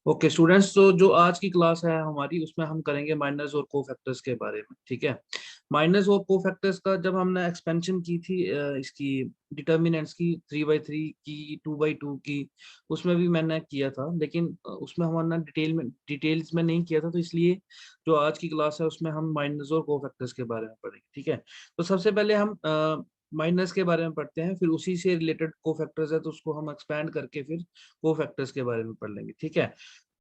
Okay students, तो जो आज की क्लास है हमारी उसमें हम करेंगे माइनर्स और कोफैक्टर्स के बारे में। ठीक है। माइनर्स और कोफैक्टर्स का जब हमने एक्सपेंशन की थी इसकी डिटर्मिनेंट्स की 3/3 की 2/2 की, उसमें भी मैंने किया था, लेकिन उसमें हमारा डिटेल्स में नहीं किया था, तो इसलिए जो आज की क्लास है उसमें हम माइनर्स और कोफैक्टर्स के बारे में पढ़ेंगे। ठीक है। तो सबसे पहले हम माइनस के बारे में पढ़ते हैं, फिर उसी से रिलेटेड कोफैक्टर्स है तो उसको हम एक्सपैंड करके फिर कोफैक्टर्स के बारे में पढ़ लेंगे। ठीक है।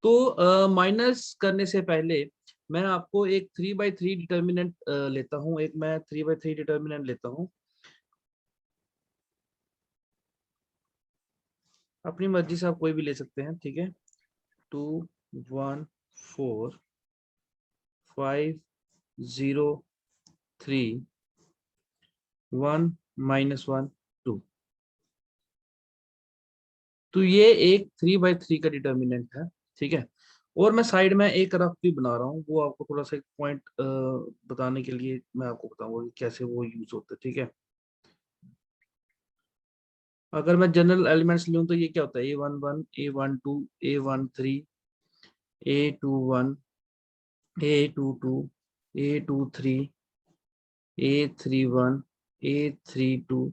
तो माइनस करने से पहले मैं आपको एक 3/3 डिटर्मिनेंट लेता हूँ, एक मैं 3/3 डिटर्मिनेंट लेता हूँ। अपनी मर्जी से आप कोई भी ले सकते हैं। ठीक है। 2 1 4 5 0 3 1 -1 2। तो ये एक 3/3 का डिटर्मिनेंट है। ठीक है। और मैं साइड में एक रफ भी बना रहा हूँ, वो आपको थोड़ा सा एक पॉइंट बताने के लिए मैं आपको बताऊंगा कि कैसे वो यूज होता है। ठीक है। अगर मैं जनरल एलिमेंट्स लूँ तो ये क्या होता है, A11 A12 A13 A21 A22 A23 A31 A32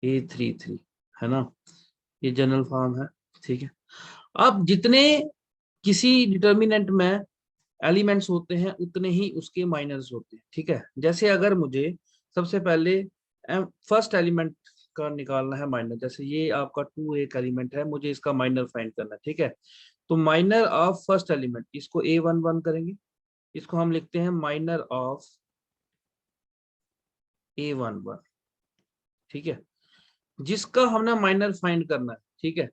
A33, है ना। ये जनरल फॉर्म है। ठीक है। अब जितने किसी डिटर्मिनेंट में एलिमेंट्स होते हैं उतने ही उसके माइनर्स होते हैं। ठीक है। जैसे अगर मुझे सबसे पहले फर्स्ट एलिमेंट का निकालना है माइनर, जैसे ये आपका 2 एक एलिमेंट है, मुझे इसका माइनर फाइंड करना है। ठीक है। तो माइनर ऑफ फर्स्ट एलिमेंट, इसको A11 करेंगे, इसको हम लिखते हैं माइनर ऑफ A11। ठीक है। जिसका हमने माइनर फाइंड करना है। ठीक है।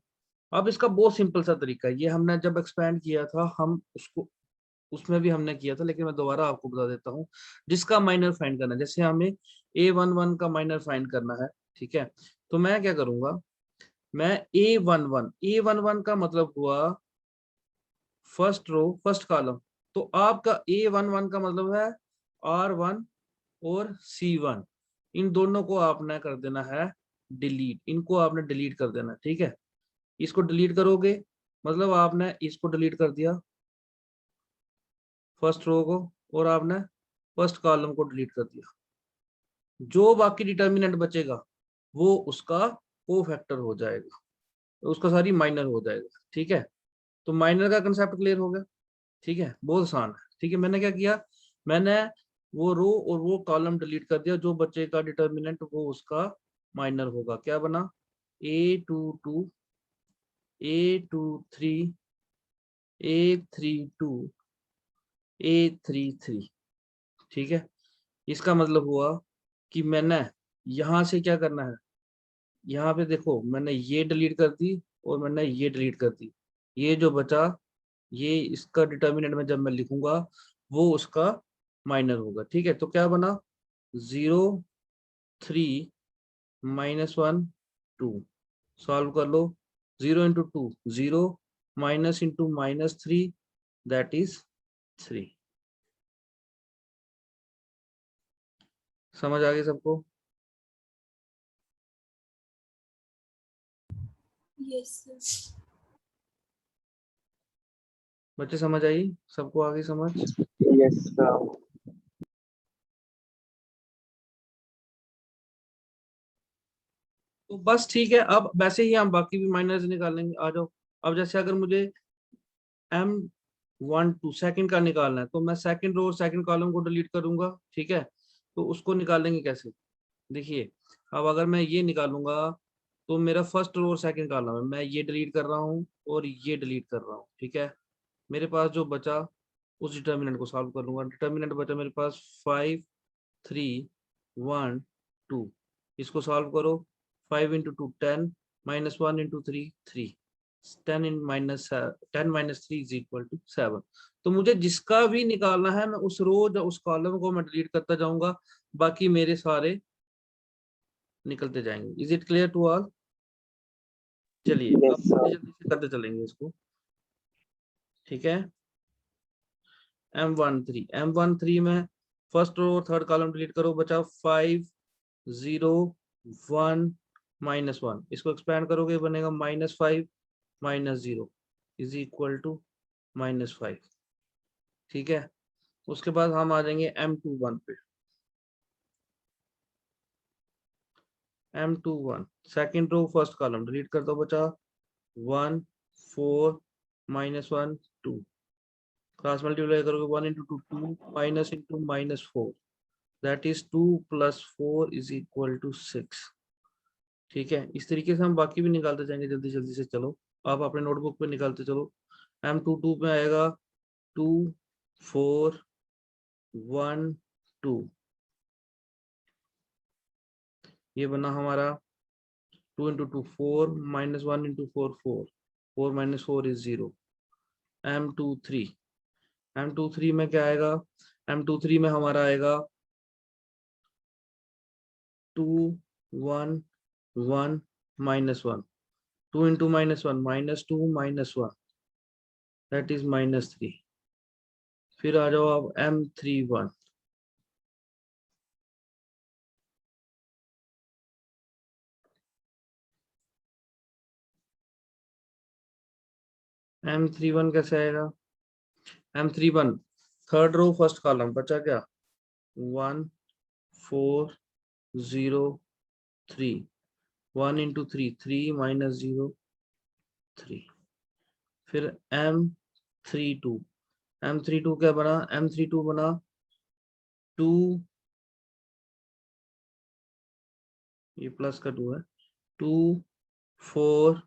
अब इसका बहुत सिंपल सा तरीका है, ये हमने जब एक्सपैंड किया था हम उसको उसमें भी हमने किया था, लेकिन मैं दोबारा आपको बता देता हूँ। जिसका माइनर फाइंड करना है, जैसे हमें A11 का माइनर फाइंड करना है। ठीक है। तो मैं क्या करूंगा, मैं A11 का मतलब हुआ फर्स्ट रो फर्स्ट कॉलम। तो आपका A11 का मतलब है R1 और C1। इन दोनों को आपने कर देना है डिलीट, इनको आपने डिलीट कर देना। ठीक है। इसको डिलीट करोगे मतलब आपने इसको डिलीट कर दिया, फर्स्ट रो को, और आपने फर्स्ट कॉलम को डिलीट कर दिया। जो बाकी डिटर्मिनेंट बचेगा वो उसका कोफैक्टर हो जाएगा, तो उसका सारी माइनर हो जाएगा। ठीक है। तो माइनर का कंसेप्ट क्लियर हो गया। ठीक है। बहुत आसान है। ठीक है। मैंने क्या किया, मैंने वो रो और वो कॉलम डिलीट कर दिया, जो बचेगा डिटर्मिनेंट वो उसका माइनर होगा। क्या बना, A22 A23 A32 A33। ठीक है। इसका मतलब हुआ कि मैंने यहां से क्या करना है, यहाँ पे देखो मैंने ये डिलीट कर दी और मैंने ये डिलीट कर दी, ये जो बचा ये इसका डिटर्मिनेंट में जब मैं लिखूंगा वो उसका माइनर होगा। ठीक है। तो क्या बना, 0 3 -1 2। सॉल्व कर लो। 0 × 2 0, -3 दैट इज 3। समझ आ गई सबको? Yes sir. बच्चे समझ आई सबको? आ गई समझ? Yes sir. तो बस ठीक है, अब वैसे ही हम बाकी भी माइनर्स निकालेंगे। आ जाओ। अब जैसे अगर मुझे M12 सेकंड का निकालना है, तो मैं सेकंड रो और सेकंड कॉलम को डिलीट करूंगा। ठीक है। तो उसको निकालेंगे कैसे, देखिए। अब अगर मैं ये निकालूंगा तो मेरा फर्स्ट रो और सेकंड कॉलम है, मैं ये डिलीट कर रहा हूँ और ये डिलीट कर रहा हूँ। ठीक है। मेरे पास जो बचा उस डिटर्मिनेंट को सॉल्व कर लूंगा। डिटर्मिनेंट बचा मेरे पास 5 3 1 2। इसको सॉल्व करो। 5 × 2 10 -1 × 3 3। 10 - 3 = 7। तो मुझे जिसका भी निकालना है मैं उस रो या उस कॉलम को मैं डिलीट करता जाऊंगा, बाकी मेरे सारे निकलते जाएंगे। Is it clear to all? चलिए अब यस जल्दी सर। जल्दी से करते चलेंगे इसको। ठीक है। M13 में first row third column delete करो, बचा 5 0 1 -1। इसको एक्सपैंड करोगे बनेगा -5 -0 = -5, ठीक है। उसके बाद हम आ जाएंगे M21 पे। M21 second row first column delete कर दो बचा 1 4 -1 2, क्रॉस मल्टीप्लाई करोगे 1 × 2 2 माइनस इंटू -4 दैट इज 2 + 4 = 6, ठीक है। इस तरीके से हम बाकी भी निकालते जाएंगे जल्दी जल्दी से। चलो आप अपने नोटबुक पे निकालते चलो। M22 में आएगा 2 4 1 2, ये बना हमारा 2 × 2 4 -1 × 4 4 4 - 4 = 0। M23 में क्या आएगा? M23 में हमारा आएगा 2 1 1 -1, 2 × -1 -2 -1 दैट इज -3। फिर आ जाओ आप M31, M31 कैसे आएगा? M31 third row first column बचा क्या 1 4 0 3, 1 × 3 3 - 0 3। फिर M32 क्या बना? M32 बना 2, ये प्लस का 2 है, 2 4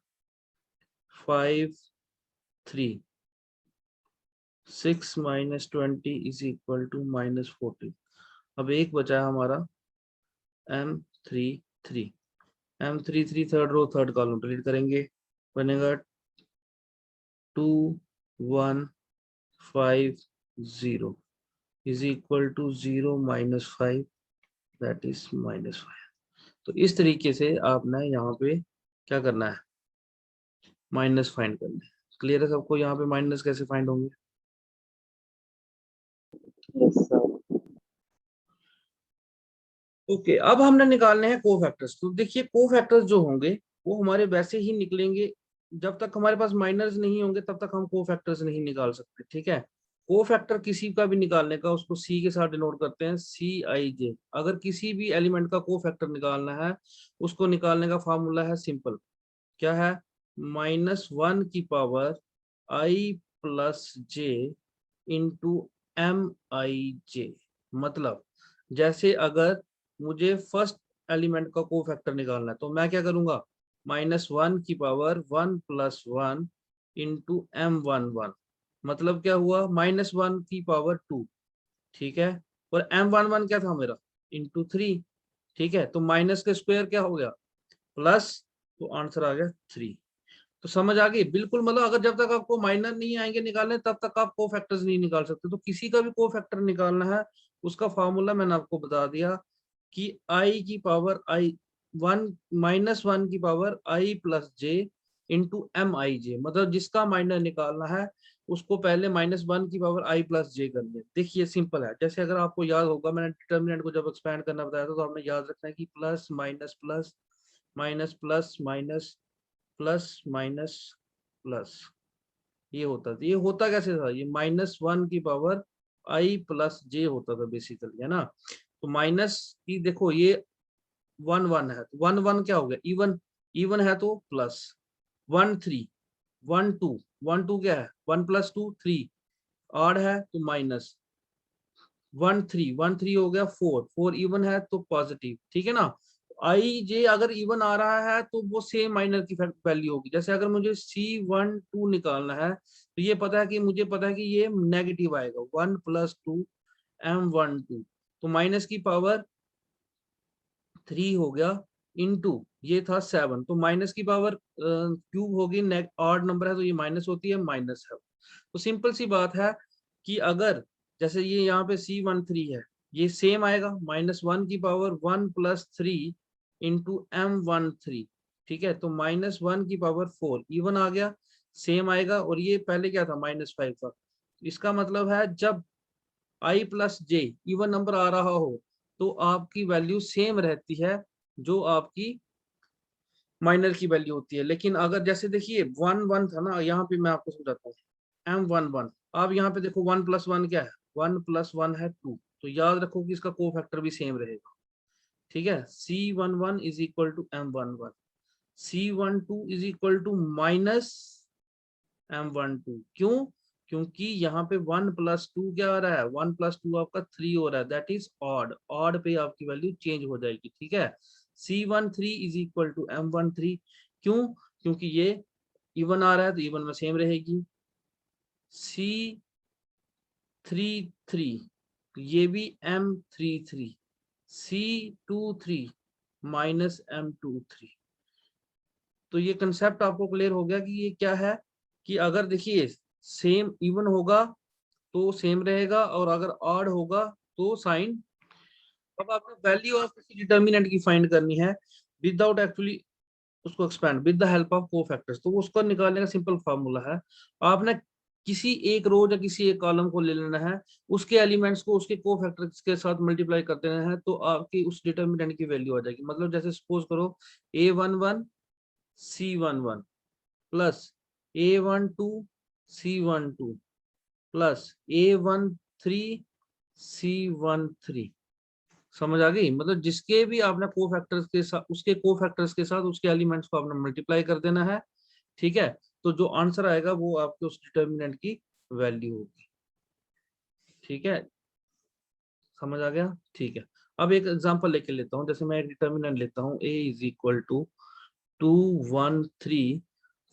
5 3 6 - 20 = -14। अब एक बचा है हमारा M33 third row third column delete करेंगे, बनेगा 2 1 5 0 = 0 - 5 दैट इज -5। तो इस तरीके से आपने यहाँ पे क्या करना है? माइनस फाइंड करना है। क्लियर है सबको यहाँ पे माइनस कैसे फाइंड होंगे? Yes sir. ओके, अब हमने निकालने हैं कोफैक्टर्स। तो देखिए कोफैक्टर्स जो होंगे वो हमारे वैसे ही निकलेंगे, जब तक हमारे पास माइनर्स नहीं होंगे तब तक हम कोफैक्टर्स नहीं निकाल सकते, ठीक है। कोफैक्टर किसी का भी निकालने का उसको सी के साथ डिनोट करते हैं, CIJ। अगर किसी भी एलिमेंट का कोफैक्टर निकालना है उसको निकालने का फॉर्मूला है सिंपल, क्या है? -1 की पावर I + J × MIJ। मतलब जैसे अगर मुझे फर्स्ट एलिमेंट का कोफैक्टर निकालना है तो मैं क्या करूंगा? -1 की पावर 1 + 1 × M11, मतलब क्या हुआ? -1 की पावर 2, ठीक है। और M11 क्या था मेरा? × 3, ठीक है। तो माइनस के स्क्वायर क्या हो गया? प्लस, तो आंसर आ गया 3। तो समझ आ गई बिल्कुल। मतलब अगर जब तक आपको माइनर नहीं आएंगे निकालने तब तक आप कोफैक्टर्स नहीं निकाल सकते। तो किसी का भी कोफैक्टर निकालना है उसका फॉर्मूला मैंने आपको बता दिया कि I की पावर -1 की पावर I + J × MIJ। मतलब जिसका माइनर निकालना है उसको पहले -1 की पावर I + J कर ले। देखिए सिंपल है। जैसे अगर आपको याद होगा मैंने डिटर्मिनेंट को जब एक्सपैंड करना बताया था तो आपने याद रखना है कि plus minus plus minus plus minus plus minus plus, ये होता था। ये होता कैसे था? ये -1 की पावर I + J होता था बेसिकली, है ना। तो माइनस की देखो ये 1 1 है, 1 1 क्या हो गया? इवन, इवन है तो प्लस 1 3 1 2 1 2 क्या है? 1 + 2 3, ऑड है तो माइनस 1 3 हो गया 4 4, इवन है तो पॉजिटिव, ठीक है ना। IJ अगर इवन आ रहा है तो वो सेम माइनर की वैल्यू होगी। जैसे अगर मुझे C12 निकालना है तो ये पता है कि मुझे पता है कि ये नेगेटिव आएगा 1 + 2 M12, तो माइनस की पावर 3 हो गया इनटू ये था 7, तो माइनस की पावर क्यूब होगी, ऑड नंबर है तो ये माइनस होती है, माइनस है। तो सिंपल सी बात है कि अगर जैसे ये यहाँ पे C13 है ये सेम आएगा -1 की पावर 1 + 3 × M13, ठीक है। तो -1 की पावर 4 इवन आ गया, सेम आएगा। और ये पहले क्या था? -5 था। इसका मतलब है जब I + J इवन नंबर आ रहा हो तो आपकी वैल्यू सेम रहती है जो आपकी माइनर की वैल्यू होती है। लेकिन अगर जैसे देखिए 1 1 था ना, यहाँ पे मैं आपको समझाता हूँ। M11। अब यहाँ पे देखो 1 + 1 क्या है, 1 + 1 है 2, तो याद रखो कि इसका कोफैक्टर भी सेम रहेगा, ठीक है। C11 is equal to M11, C12 is equal to minus M12। क्यों? क्योंकि यहाँ पे 1 + 2 क्या आ रहा है, 1 + 2 आपका 3 हो रहा है, दैट इज ऑड, ऑड पे आपकी वैल्यू चेंज हो जाएगी, ठीक है। C13 is equal to M13। क्यों? क्योंकि ये इवन आ रहा है तो इवन में सेम रहेगी। C33 ये भी M33, C23 माइनस M23। तो ये कंसेप्ट आपको क्लियर हो गया कि ये क्या है, कि अगर देखिए सेम इवन होगा तो सेम रहेगा, और अगर ऑड होगा तो साइन। अब आपको वैल्यू ऑफ किसी डिटर्मिनेंट की फाइंड करनी है विदाउट एक्चुअली उसको expand, with the help of cofactors. तो उसको निकालने का सिंपल फार्मूला है, आपने किसी एक रो या किसी एक कॉलम को ले लेना है, उसके एलिमेंट्स को उसके कोफैक्टर्स के साथ मल्टीप्लाई कर देना है, तो आपकी उस डिटर्मिनेंट की वैल्यू आ जाएगी। मतलब जैसे सपोज करो A11 C11 plus A12 C12 plus A13 C13। समझ आ गई? मतलब जिसके भी आपने कोफैक्टर्स के साथ, उसके कोफैक्टर्स के साथ उसके एलिमेंट्स को आपने मल्टीप्लाई कर देना है, ठीक है। तो जो आंसर आएगा वो आपके उस डिटर्मिनेंट की वैल्यू होगी, ठीक है। समझ आ गया? ठीक है। अब एक एग्जांपल लेके लेता हूँ, जैसे मैं एक डिटर्मिनेंट लेता हूँ, a इज इक्वल टू 2 1 3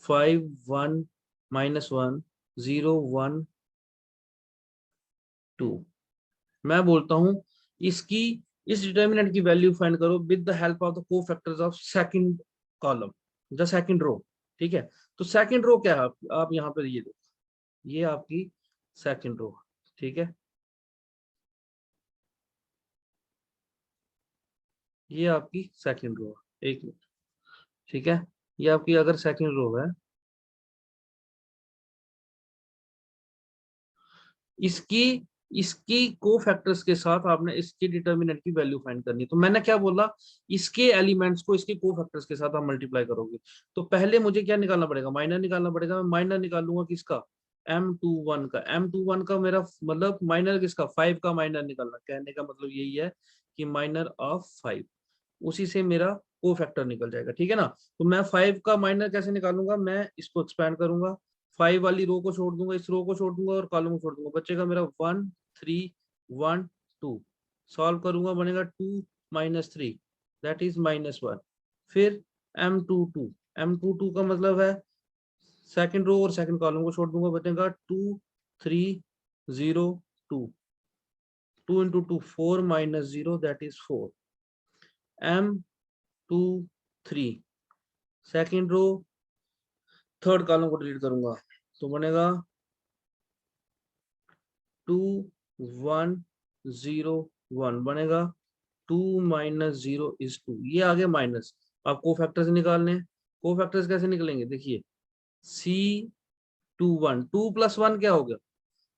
5 1 -1 0 1 2। मैं बोलता हूँ इसकी, इस डिटर्मिनेंट की वैल्यू फाइंड करो with the help of the cofactors of second column, the second row, ठीक है। तो सेकंड रो क्या है, आप यहाँ पे ये देखो, ये आपकी सेकंड रो, ठीक है। ये आपकी सेकंड रो, एक मिनट, ठीक है। ये आपकी अगर सेकंड रो है, इसकी इसकी कोफैक्टर्स के साथ आपने इसके डिटर्मिनेंट की वैल्यू फाइंड करनी है। तो मैंने क्या बोला, इसके एलिमेंट्स को इसके कोफैक्टर्स के साथ आप मल्टीप्लाई करोगे, तो पहले मुझे क्या निकालना पड़ेगा, माइनर निकालना पड़ेगा। मैं माइनर निकालूंगा किसका, M21 का। M21 का मेरा मतलब माइनर किसका, 5 का माइनर निकालना। कहने का मतलब यही है कि माइनर ऑफ 5, उसी से मेरा कोफैक्टर निकल जाएगा, ठीक है ना। तो मैं 5 का माइनर कैसे निकालूंगा, मैं इसको एक्सपैंड करूंगा, 5 वाली रो को छोड़ दूंगा, इस रो को छोड़ दूंगा और कॉलम को छोड़ दूंगा, बचेगा मेरा 1 3 1 2। सॉल्व करूंगा, बनेगा 2 -3 दैट इज -1। फिर M22 का मतलब है सेकंड रो और सेकंड कॉलम को छोड़ दूंगा, बचेगा 2 3 0 2। 2 × 2 4 -0 that is 4। M23 second row third column को डिलीट करूंगा, तो बनेगा 2 1 0 1 बनेगा 2 -0 इज 2। ये आ गया माइनस। आप कोफैक्टर्स निकालने हैं, कोफैक्टर्स कैसे निकलेंगे, देखिए C21 2 + 1 क्या हो गया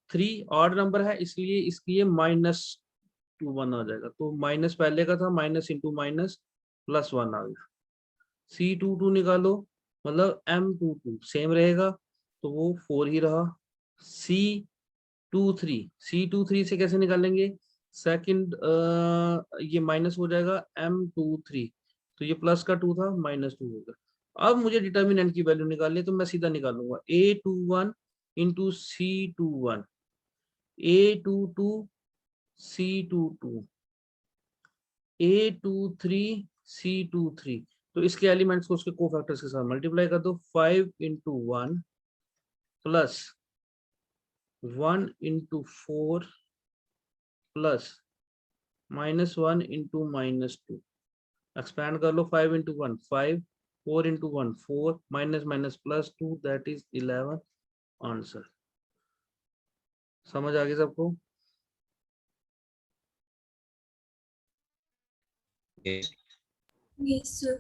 3, ऑड नंबर है इसलिए इसकी ये -21 आ जाएगा। तो माइनस पहले का था, माइनस इंटू माइनस +1 आ गया। C22 निकालो, मतलब M22 सेम रहेगा तो वो 4 ही रहा। C23 से कैसे निकालेंगे, सेकंड ये माइनस हो जाएगा M23, तो ये प्लस का 2 था, -2 होगा। अब मुझे डिटर्मिनेंट की वैल्यू निकालनी है, तो मैं सीधा निकालूंगा A21 × C21, A22 C22, A23 C23। तो इसके एलिमेंट्स को उसके कोफैक्टर्स के साथ मल्टीप्लाई कर दो, 5 × 1 प्लस 1 × 4 प्लस -1 × -2। एक्सपैंड कर लो, 5 × 1 5, 4 × 1 4, minus minus plus 2 that is 11 answer. समझ आ गई सबको? Yes, sir.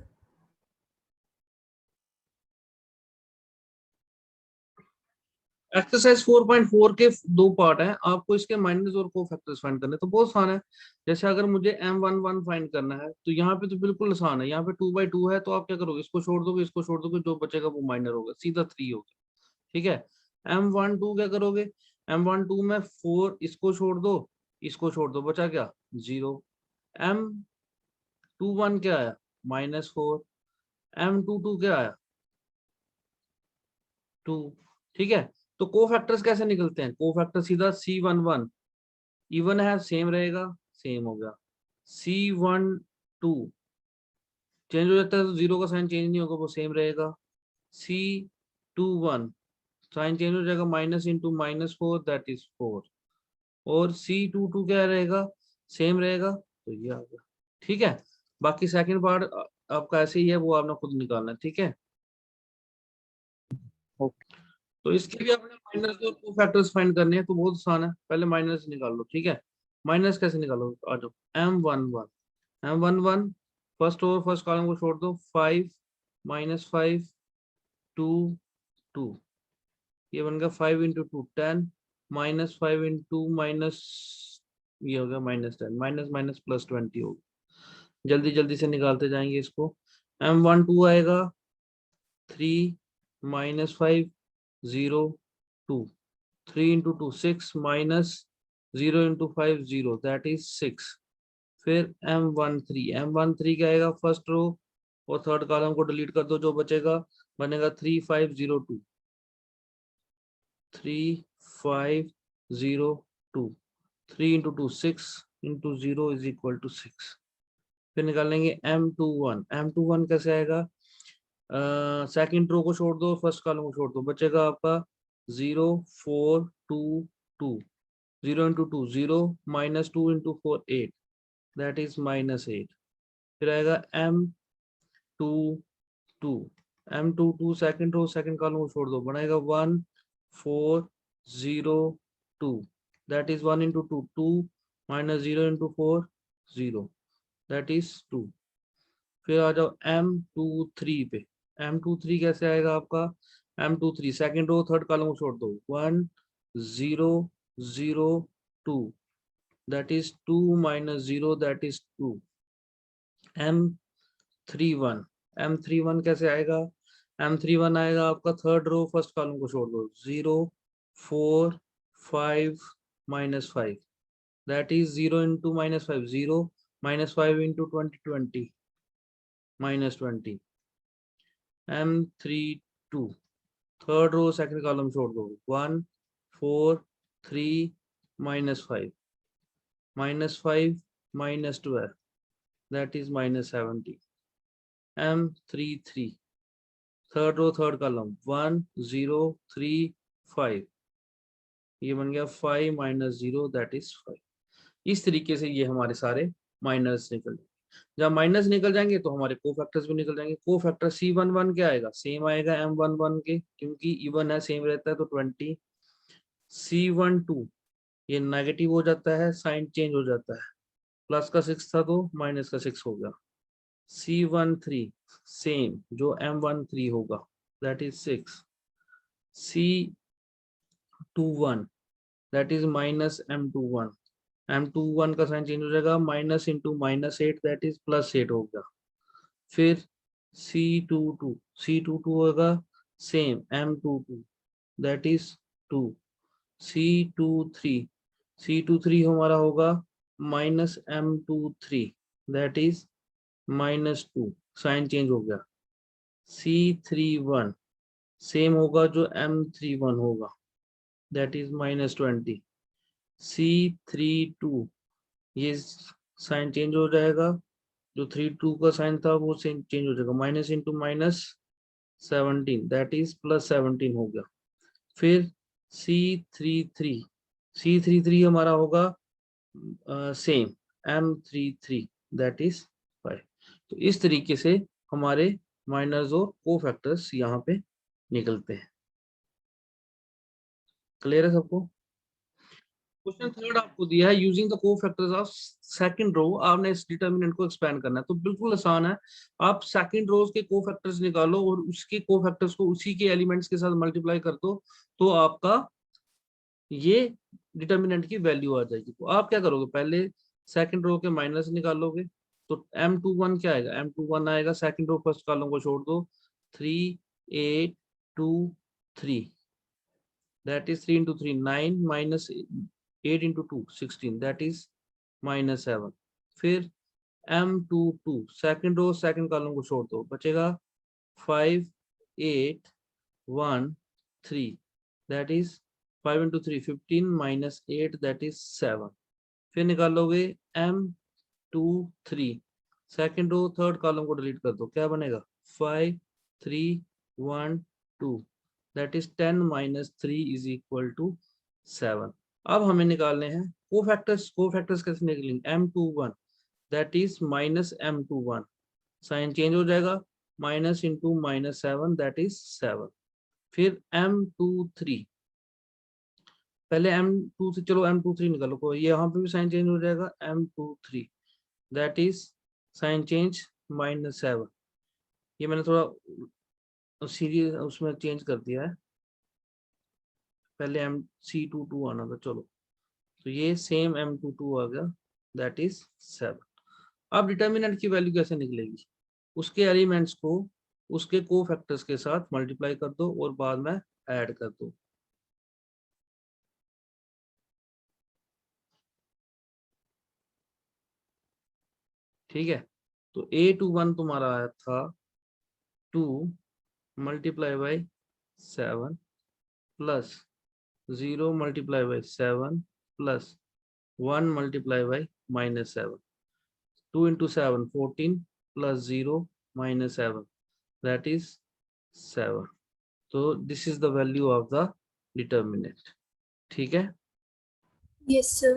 एक्सरसाइज 4.4 के दो पार्ट हैं, आपको इसके माइनस और कोफैक्टर्स फाइंड करने, तो बहुत आसान है। जैसे अगर मुझे M11 फाइंड करना है, तो यहाँ पे तो बिल्कुल आसान है, यहाँ पे 2/2 है, तो आप क्या करोगे, इसको छोड़ दोगे, इसको छोड़ दोगे, जो बचेगा वो माइनर होगा, सीधा 3 होगा, ठीक है। M12 क्या करोगे, M12 में 4 इसको छोड़ दो, इसको छोड़ दो, बचा क्या 0। M21 क्या आया -4, M22 क्या आया 2। ठीक है, तो कोफैक्टर्स कैसे निकलते हैं, कोफैक्टर सीधा C11 इवन है सेम रहेगा, सेम हो गया। C12 चेंज हो जाता है तो 0 का साइन चेंज नहीं होगा, वो सेम रहेगा। C21 साइन चेंज हो जाएगा, माइनस इंटू -4 दैट इज 4, और C22 क्या रहेगा, सेम रहेगा, तो ये आ गया। ठीक है, बाकी सेकंड पार्ट आपका ऐसे ही है, वो आपने खुद निकालना है। ठीक है, तो इसके भी आपने माइनस और कोफैक्टर्स फाइंड करने हैं, तो बहुत आसान है, पहले माइनस निकाल लो। ठीक है, माइनस कैसे निकालो, आ जाओ। M11 फर्स्ट और फर्स्ट कॉलम को छोड़ दो, 5 -5 2 2, ये बन गया 5 इंटू 2 10, -5 इंटू माइनस, ये हो गया -10, माइनस माइनस प्लस 20 होगा। जल्दी जल्दी से निकालते जाएंगे इसको। M12 आएगा 3 -5 0 2, 3 into 2 6 minus 0 into 5 0 that is 6। फिर M13 क्या आएगा, फर्स्ट रो और थर्ड कॉलम को डिलीट कर दो, जो बचेगा बनेगा 3502 3502, 3 into 2 6 into 0 is equal to 6। फिर निकालेंगे M21 कैसे आएगा, सेकंड रो को छोड़ दो, फर्स्ट कॉलम को छोड़ दो, बचेगा आपका 0 4 2 2, 0 इंटू 2 0 -2 इंटू 4 8 दैट इज -8। फिर आएगा M22 second row second column को छोड़ दो, बनाएगा 1 4 0 2 that is 1 into 2 2 -0 into 4 0 that is 2। फिर आ जाओ M23 पे, M23 कैसे आएगा आपका, M23 second row third column को छोड़ दो, 1 0 0 2 that is 2 -0 that is 2। M31 कैसे आएगा, M31 आएगा आपका थर्ड रो फर्स्ट कॉलम को छोड़ दो, 0 4 5 -5 that is 0 into -5 0 -5 into 20 -20। M32 third row second column छोड़ दो, 1 4 3 -5 -12 that is -70। M33 third row third column 1 0 3 5, ये बन गया 5 -0 दैट इज 5। इस तरीके से ये हमारे सारे माइनस निकल जाएंगे। जब माइनस निकल जाएंगे तो हमारे कोफैक्टर्स भी निकल जाएंगे। कोफैक्टर C11 क्या आएगा, सेम आएगा M11 के, क्योंकि इवन है सेम रहता है तो 20। C12 ये नेगेटिव हो जाता है, साइन चेंज हो जाता है, प्लस का 6 था तो माइनस का 6 हो गया। C13 सेम जो M13 होगा that is 6। C21 that is minus M21, M21 का साइन चेंज हो जाएगा, माइनस इंटू -8 दैट इज +8 हो गया। फिर C22 होगा same M22 that is 2। C23 हमारा होगा -M23 that is -2, sign change हो गया। C31 सेम होगा जो M31 होगा दैट इज -20। C32 ये साइन चेंज हो जाएगा, जो 32 का साइन था वो चेंज हो जाएगा, माइनस इंटू -17 दैट इज +17 हो गया। फिर C33 हमारा होगा सेम M33 दैट इज 5। तो इस तरीके से हमारे माइनर्स और कोफैक्टर्स यहाँ पे निकलते हैं। क्लियर है सबको। क्वेश्चन थर्ड आपको दिया है, using the cofactors of second row, आपने इस डिटरमिनेंट को एक्सपेंड करना है। तो बिल्कुल आसान है, आप सेकंड रोज के कोफैक्टर्स निकालो और उसके कोफैक्टर्स को उसी के एलिमेंट्स के साथ मल्टीप्लाई कर दो, तो आपका ये डिटरमिनेंट की वैल्यू आ जाएगी। तो आप क्या करोगे, पहले सेकंड रो के माइनस निकालोगे, तो M21 क्या आएगा, M21 आएगा सेकंड रो फर्स्ट कॉलम को छोड़ दो, 3 8 2 3 that is 3 into 3 9 minus 8 into 2 16 that is minus 7. फिर m22 second row second column को छोड़ दो, बचेगा 5 8 1 3 that is 5 into 3 15 minus 8 that is 7. फिर निकालोगे m23 second row third column को डिलीट कर दो, क्या बनेगा 5 3 1 2 that is 10 minus 3 is equal to 7. अब हमें निकालने हैं कोफैक्टर्स कैसे निकलेंगे m21 that is minus m21 sign change हो जाएगा minus into minus 7 that is 7. फिर m23 पहले m23 चलो m23 निकालो को यहाँ पे भी साइन चेंज हो जाएगा m23 that is sign change minus 7. ये मैंने थोड़ा सीरीज उसमें चेंज कर दिया है, पहले MC22 आना था. चलो तो ये सेम M22 आ गया दैट इज 7. अब डिटर्मिनेंट की वैल्यू कैसे निकलेगी, उसके एलिमेंट्स को उसके कोफैक्टर्स के साथ मल्टीप्लाई कर दो और बाद में ऐड कर दो. ठीक है, तो A21 तुम्हारा आया था 2 multiply by 7 plus 0 multiply by 7 plus 1 multiply by minus 7. 2 into 7 14 plus 0 minus 7 that is 7. So this is the value of the determinant. ठीक है. Yes, sir.